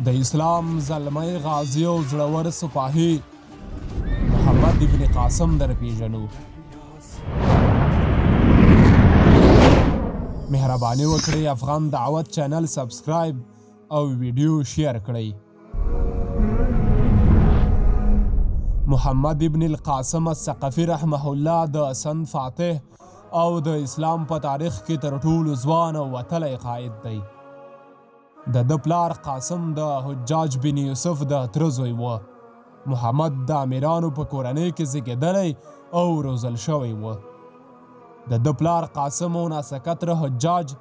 د اسلام زلمی غازی او زړور سپاهي محمد ابن قاسم در پیژنو. مهرباني وکړئ افغان دعوت چینل سبسکرایب او ویډیو شیر کړئ. محمد ابن القاسم الثقفي رحمه الله د سند فاتح او د اسلام په تاریخ کې تر ټولو ځوان او وتلی قائد دی. د پلار قاسم د حجاج بن یوسف د تره زوی و. محمد د امیرانو په کورنۍ کې زیږېدلی او روزل شوی و. د پلار قاسم او ناسکتره حجاج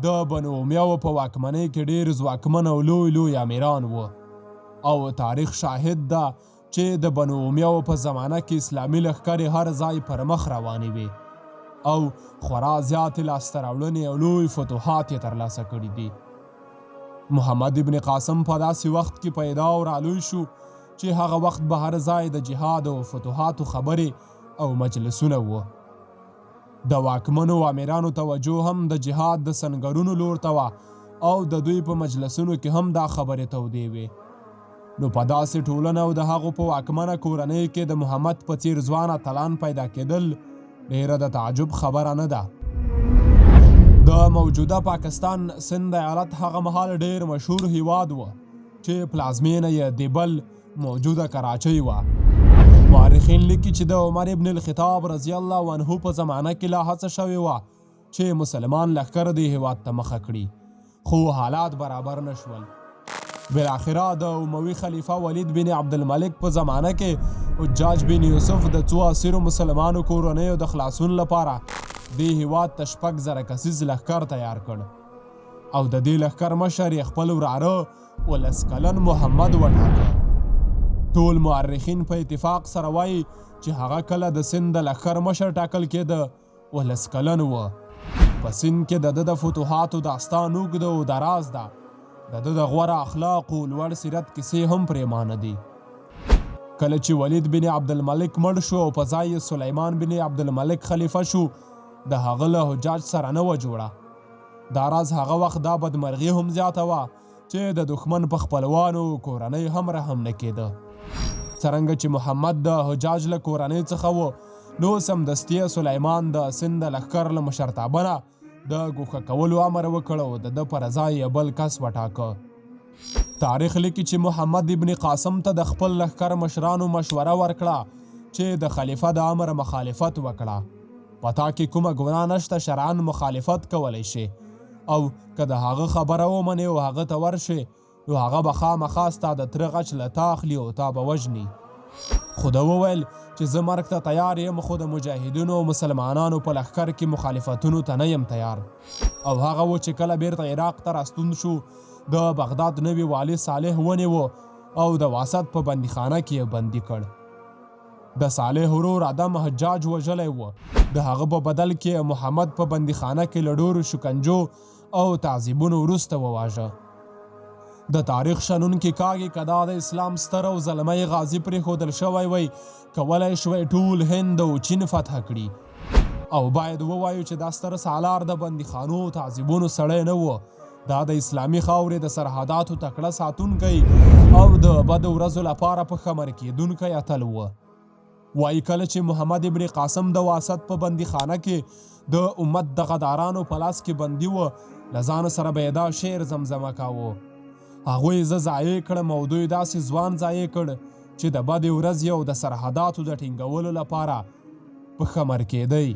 د بنو امیاو په واکمنۍ کې ډېر ځواکمن او لوی امیران و او تاریخ شاهد ده چې د بنو امیاو په زمانه کې اسلامي لښکرې هر ځای پر مخ روانې وې او خورا زیاتې لاسته راوړنې او لوی فتوحات یې ترلاسه کړي دي. محمد ابن قاسم په داسې وخت کې پیدا او رالوی شو چې هغه وخت به هر ځای د جهاد او فتوحاتو خبرې او مجلسونه وو. د واکمنو امیرانو توجه هم د جهاد د سنګرونو لور ته وه او د دوی په مجلسونو کې هم دا خبرې تودې وې. نو په داسې ټولنه او د هغو په واکمنه کورنۍ کې د محمد په څیر ځوان اتلان پیدا کېدل ډېره د تعجب خبره نه ده. د موجوده پاکستان سند ایالت هغه مهال ډېر مشهور هیواد و چې پلازمینه یې دیبل موجوده کراچۍ وه. مورخین لیکي چې د عمر ابن الخطاب رضی الله عنه په زمانه کې لا هڅه شوې وه چې مسلمان لښکر دې هیواد ته مخه کړي، خو حالات برابر نه شول. بالاخره د اموي خلیفه ولید بن عبدالملک په زمانه کې حجاج بن یوسف د څو اسیرو مسلمانو کورنیو د خلاصون لپاره دې هیواد ته 6,000 کسیز لښکر تیار کړ او د دې لښکر مشر یې خپل وراره 19 کلن محمد وټاکه. ټول مورخین په اتفاق سره وایي چې هغه کله د سند د لښکر مشر ټاکل کېده 19 کلن و. په سند کې د فتوحاتو داستان اوږده او دراز ده. د غوره اخلاقو لوړ سیرت کیسې هم پرېمانه دي. کله چې ولید بن عبدالملک مړ شو او په ځای یې سلیمان بن عبدالملک خلیفه شو، د هغه له حجاج سره نه وه جوړه. دا راز هغه وخت دا بدمرغي هم زیاته وه چې د دښمن په خپلوانو کورنۍ هم رحم نه کېده. څرنګه چې محمد د حجاج له کورنۍ څخه و، نو سمدستي سلیمان د سند د لښکر له مشرتابه نه د ګوښه کولو امر وکړ او د ده پر ځای یې بل کس وټاکه. تاریخ لیکي چې محمد ابن قاسم ته د خپل لښکر مشرانو مشوره ورکړه چې د خلیفه د امر مخالفت وکړه. پتا کې کومه ګناه نشته، شرعاً مخالفت کولی شي او که د هغه خبره ومنې او هغه ته ورشي، نو هغه به خامخا ستا د تره غچ له تا اخلي او تا به وژني. خو ده وویل چې زه مرګ ته تیار یم، خو د مجاهدینو او مسلمانانو په لښکر کې مخالفتونو ته نه یم تیار. او هغه و چې کله بیرته عراق ته راستون شو، د بغداد نوي والي صالح ونیو او د واسط په بندیخانه کې یې بندي کړ. د صالح ورور ادم حجاج وژلی و. د هغه په بدل کې محمد په بندیخانه کې له ډېرو شکنجو او تعذیبونو وروسته وواژه. د تاریخ شنونکي کاږي که دا د اسلام ستر او زلمی غازي پرېښودل شوی وی، کولی شوی ټول هند او چین فتح کړي. او باید ووایو چې دا ستر سالار د بندیخانو او تعذیبونو سړی نه و. دا د اسلامي خاورې د سرحداتو تکړه ساتونکی او د بدو ورځو لپاره په خمر کېدونکی اتل و. وایي کله چې محمد ابن قاسم د واسط په بندیخانه کې د امت د غدارانو په لاس کې بندي و، له ځان سره به یې دا شعر زمزمه کاوه: هغوی زه ضایع کړم او دوی داسې ځوان ضایع کړ چې د بدې ورځې او د سرحداتو د ټینګولو لپاره په خمر کېدی.